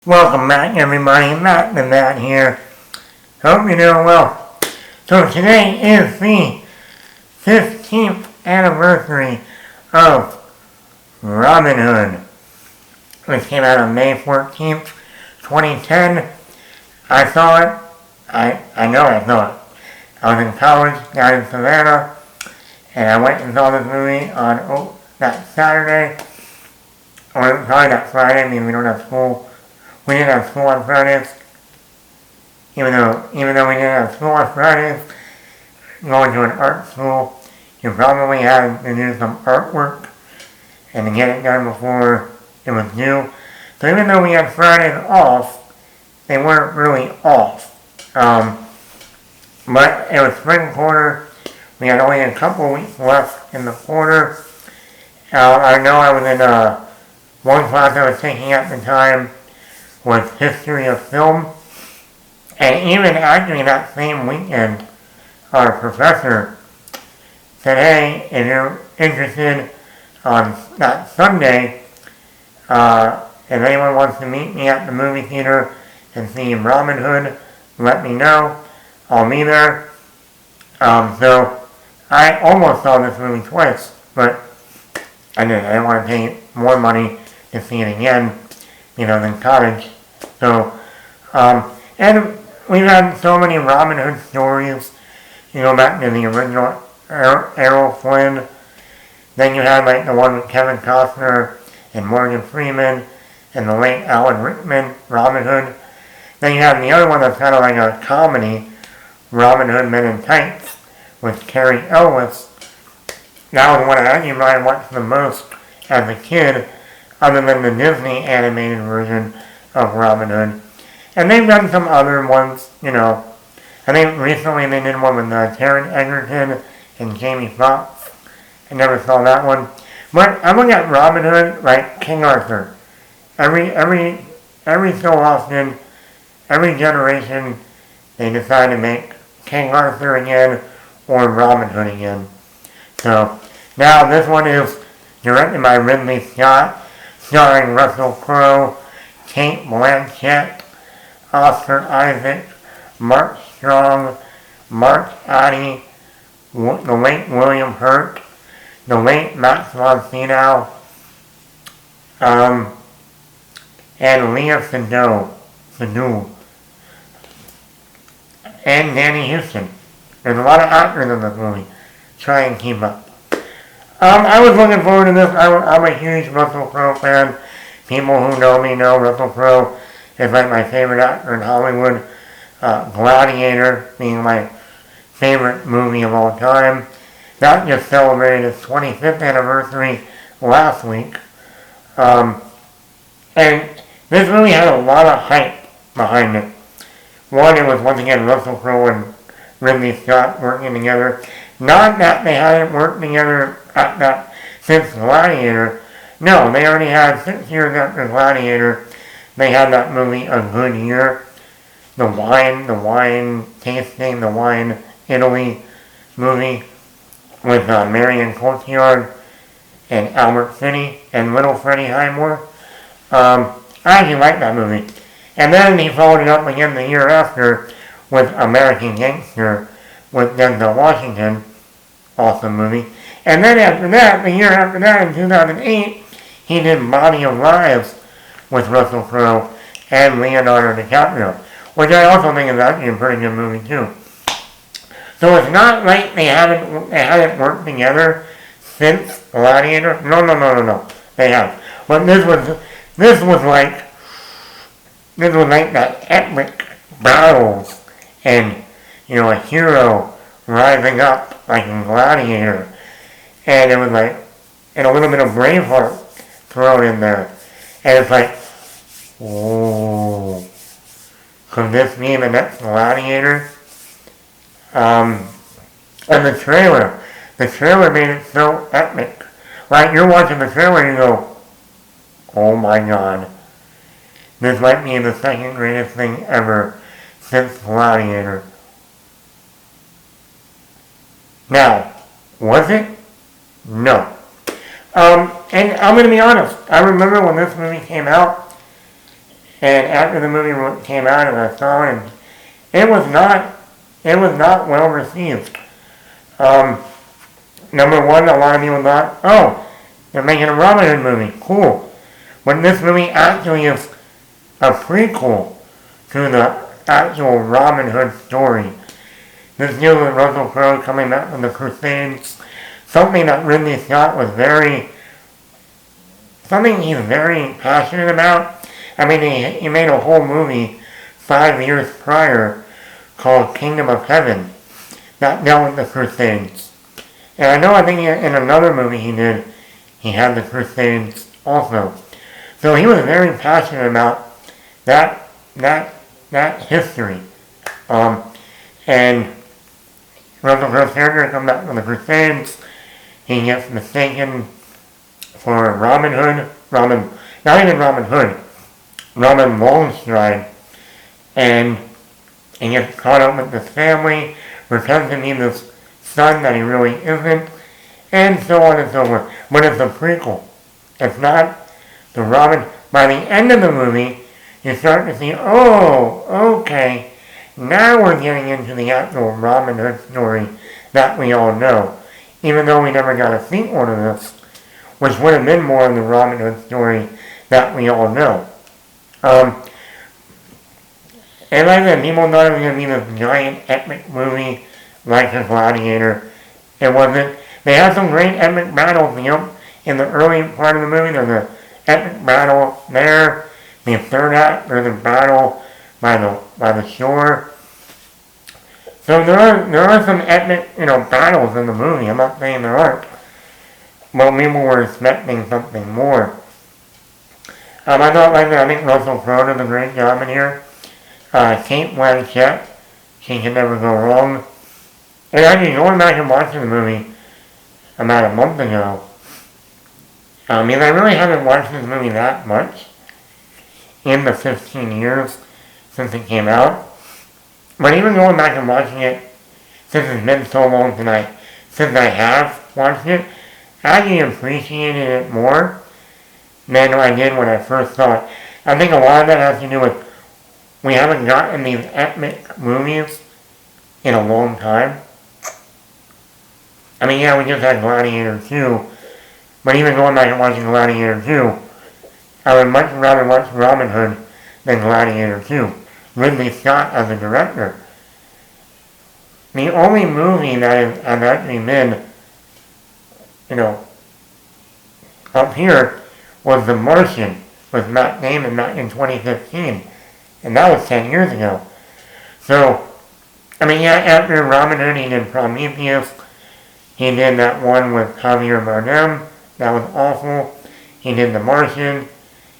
Welcome back, everybody. Matt the Bat here. Hope you're doing well. So today is the 15th anniversary of Robin Hood, which came out on May 14th, 2010. I saw it. I know I saw it. I was in college down in Savannah, and I went and saw this movie on that Saturday, or probably that Friday. I mean, we don't have school. We didn't have school on Fridays, even though we didn't have school on Fridays. Going to an art school, you probably had to do some artwork and to get it done before it was due. So even though we had Fridays off, they weren't really off. But it was spring quarter. We had only a couple weeks left in the quarter. I know I was in one class I was taking at the time was history of film, and even actually that same weekend, our professor said, hey, if you're interested on that Sunday, if anyone wants to meet me at the movie theater and see Robin Hood, let me know. I'll be there. So I almost saw this movie twice, but I didn't want to pay more money to see it again, than college. So, and we've had so many Robin Hood stories. You go back to the original Errol Flynn. Then you had like the one with Kevin Costner and Morgan Freeman and the late Alan Rickman, Robin Hood. Then you have the other one that's kind of like a comedy, Robin Hood Men in Tights, with Cary Elwes. That was one I actually might watched the most as a kid, other than the Disney animated version of Robin Hood. And they've done some other ones, I think recently they did one with Taron Egerton and Jamie Foxx. I never saw that one. But I look at Robin Hood like King Arthur. Every so often, every generation, they decide to make King Arthur again or Robin Hood again. So now this one is directed by Ridley Scott, starring Russell Crowe, Cate Blanchett, Oscar Isaac, Mark Strong, Mark Cate, the late William Hurt, the late Max von Sydow, and Leah Sydow, and Danny Houston. There's a lot of actors in this movie. Try and keep up. I was looking forward to this. I'm a huge Russell Crowe fan. People who know me know Russell Crowe is like my favorite actor in Hollywood. Gladiator being my favorite movie of all time. That just celebrated its 25th anniversary last week. And this movie had a lot of hype behind it. One, it was once again Russell Crowe and Ridley Scott working together. Not that they hadn't worked together since Gladiator. No, they already had 6 years after Gladiator. They had that movie A Good Year. The wine tasting, the wine Italy movie with Marion Cotillard and Albert Finney and little Freddie Highmore. I actually liked that movie. And then he followed it up again the year after with American Gangster with Denzel Washington. Awesome movie. And then after that, the year after that, in 2008, he did Body of Lies with Russell Crowe and Leonardo DiCaprio, which I also think is actually a pretty good movie too. So it's not like they hadn't worked together since Gladiator. No. They have. But this was like that epic battles and a hero rising up like in Gladiator. And it was like, and a little bit of Braveheart thrown in there. And it's like, oh, could this be the next Gladiator? And the trailer made it so epic. Like, you're watching the trailer and you go, oh my god, this might be the second greatest thing ever since Gladiator. Now, was it? No. And I'm going to be honest, I remember when this movie came out, And after the movie came out and I saw it, it was not well received. Number one, a lot of people thought, oh, they're making a Robin Hood movie, cool. When this movie actually is a prequel to the actual Robin Hood story. This deal with Russell Crowe coming back from the Crusades, something that Ridley Scott was something he's very passionate about. I mean, he made a whole movie 5 years prior called Kingdom of Heaven that dealt with the Crusades. And I think in another movie he had the Crusades also. So he was very passionate about that history. And Russell Crowe's character comes back from the Crusades. He gets mistaken for Robin Longstride, and he gets caught up with this family, pretends to be this son that he really isn't, and so on and so forth. But it's a prequel. It's not the Robin. By the end of the movie, you start to see, oh, okay, now we're getting into the actual Robin Hood story that we all know. Even though we never got a sequel to this, which would have been more of the Robin Hood story that we all know. And like I said, people thought it was going to be this giant epic movie like The Gladiator. It wasn't. They had some great epic battles, in the early part of the movie. There's an epic battle there. The third act, there's a battle by the shore. So there are some epic, battles in the movie. I'm not saying there aren't. Well, people were expecting something more. I think Russell Crowe did a great job in here. Cate Blanchett, she can never go wrong. And actually, going back and watching the movie about a month ago, I really haven't watched this movie that much in the 15 years since it came out. But even going back and watching it, since it's been so long since I have watched it, I actually appreciated it more than I did when I first saw it. I think a lot of that has to do with we haven't gotten these epic movies in a long time. We just had Gladiator 2, but even going back and watching Gladiator 2, I would much rather watch Robin Hood than Gladiator 2. Ridley Scott as a director. The only movie that has actually been, up here was The Martian with Matt Damon back in 2015. And that was 10 years ago. So, after Robin Hood, he did Prometheus. He did that one with Javier Bardem. That was awful. He did The Martian.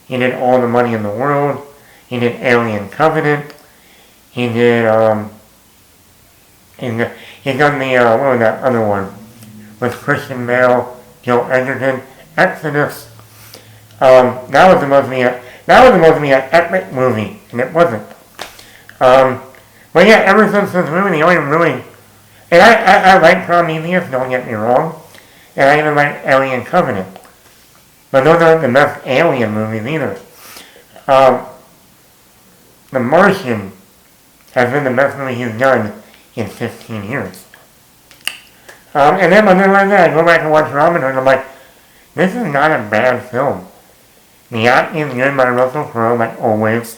He did All the Money in the World. He did Alien Covenant. He did, he done the, what was that other one? With Christian Bale, Joe Edgerton, Exodus. That was supposed to be an epic movie, and it wasn't. But yeah, ever since this movie, the only really, and I like Prometheus, don't get me wrong, and I even like Alien Covenant. But those aren't the best Alien movies either. The Martian has been the best movie he's done in 15 years. And then like that, I go back and watch Robin Hood, and I'm like, this is not a bad film. The acting is good by Russell Crowe, like always.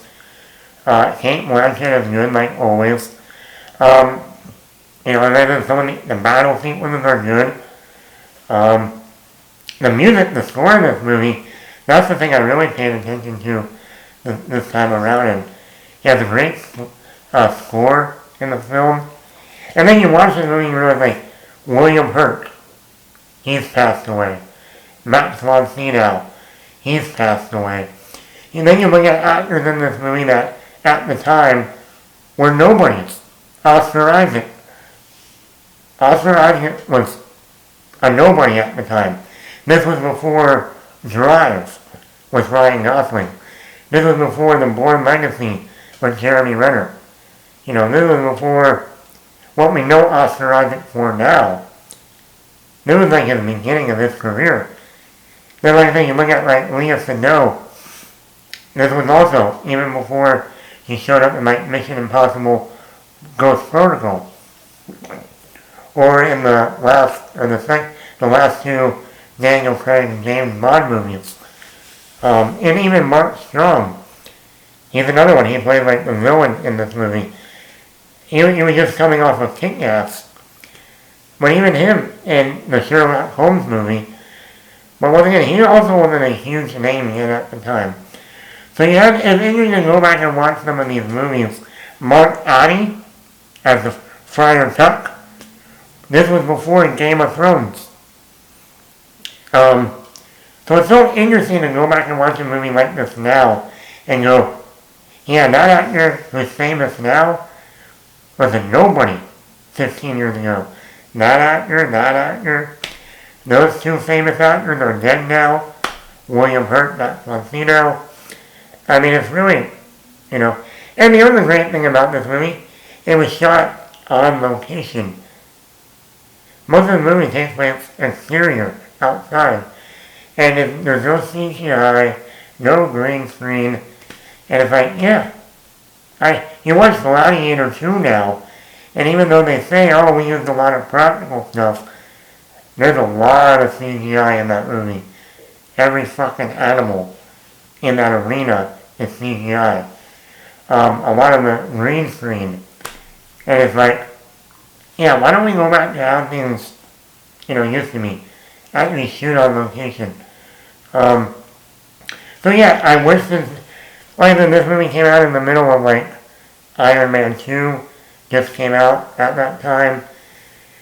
Cate Blanchett is good, like always. And then some of the battle sequences are good. The music, the score in this movie, that's the thing I really paid attention to this time around. And he has a great score in the film. And then you watch the movie and you realize, like, William Hurt, he's passed away. Matt Sydow, he's passed away. And then you look at actors in this movie that, at the time, were nobodies. Oscar Isaac. Oscar Isaac was a nobody at the time. This was before Drive with Ryan Gosling. This was before The Bourne Legacy with Jeremy Renner. This was before what we know Oscar Isaac for now. This was like at the beginning of his career. Then like I think you look at like Leah Sydow, This was also even before he showed up in like Mission Impossible Ghost Protocol, or in the last two Daniel Craig and James Bond movies. And even Mark Strong, he's another one. He played like the villain in this movie. He was just coming off of Kick-Ass. But even him in the Sherlock Holmes movie, but once again, he also wasn't a huge name yet at the time. So you have, if you can go back and watch some of these movies, Mark Addy as the Friar Tuck. This was before Game of Thrones. So it's so interesting to go back and watch a movie like this now and go, yeah, that actor who's famous now was a nobody 15 years ago. That actor, those two famous actors are dead now. William Hurt, that's Sydow. I mean, it's really, And the other great thing about this movie, it was shot on location. Most of the movie takes place exterior, outside. And there's no CGI, no green screen. And it's like, yeah. You watch Gladiator 2 now, and even though they say, oh, we used a lot of practical stuff, there's a lot of CGI in that movie. Every fucking animal in that arena is CGI. A lot of the green screen. And it's like, yeah, why don't we go back to how things, used to be. Actually shoot on location. So yeah, I wish this movie came out in the middle of like Iron Man 2 just came out at that time.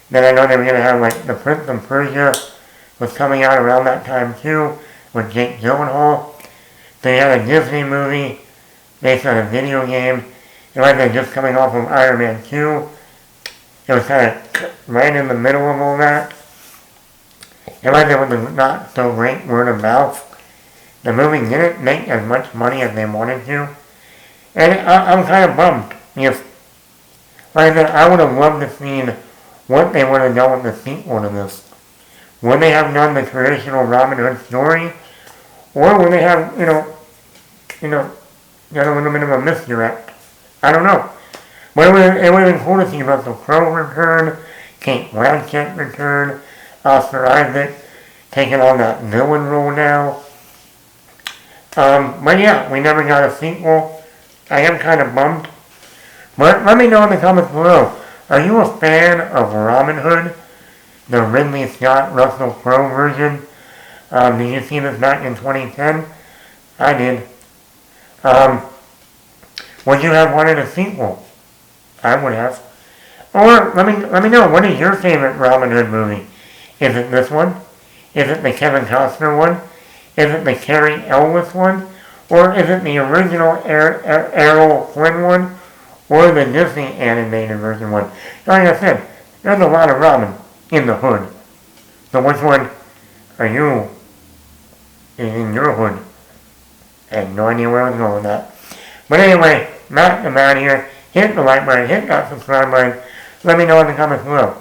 Then I know they were going to have like The Prince of Persia was coming out around that time too with Jake Gyllenhaal. They had a Disney movie based on a video game. It was like just coming off of Iron Man 2. It was kind of right in the middle of all that. It was with the not so great word of mouth. The movie didn't make as much money as they wanted to. And I'm kind of bummed. Like I said, I would have loved to see what they would have done with the sequel to this. Would they have done the traditional Robin Hood story? Or would they have, done a little bit of a misdirect? I don't know. But it would have been cool to see Russell Crowe return, Cate Blanchett return, Oscar Isaac taking on that villain role now. But yeah, we never got a sequel. I am kind of bummed. But let me know in the comments below. Are you a fan of Robin Hood? The Ridley Scott, Russell Crowe version? Did you see this back in 2010? I did. Would you have wanted a sequel? I would have. Or let me know, what is your favorite Robin Hood movie? Is it this one? Is it the Kevin Costner one? Is it the Cary Elwes one? Or is it the original Errol Flynn one? Or the Disney animated version one? Like I said, there's a lot of Robin in the hood. So which one are you in your hood? I have no idea where I was going with that. But anyway, Matt, I'm out of here. Hit the like button, hit that subscribe button. Let me know in the comments below.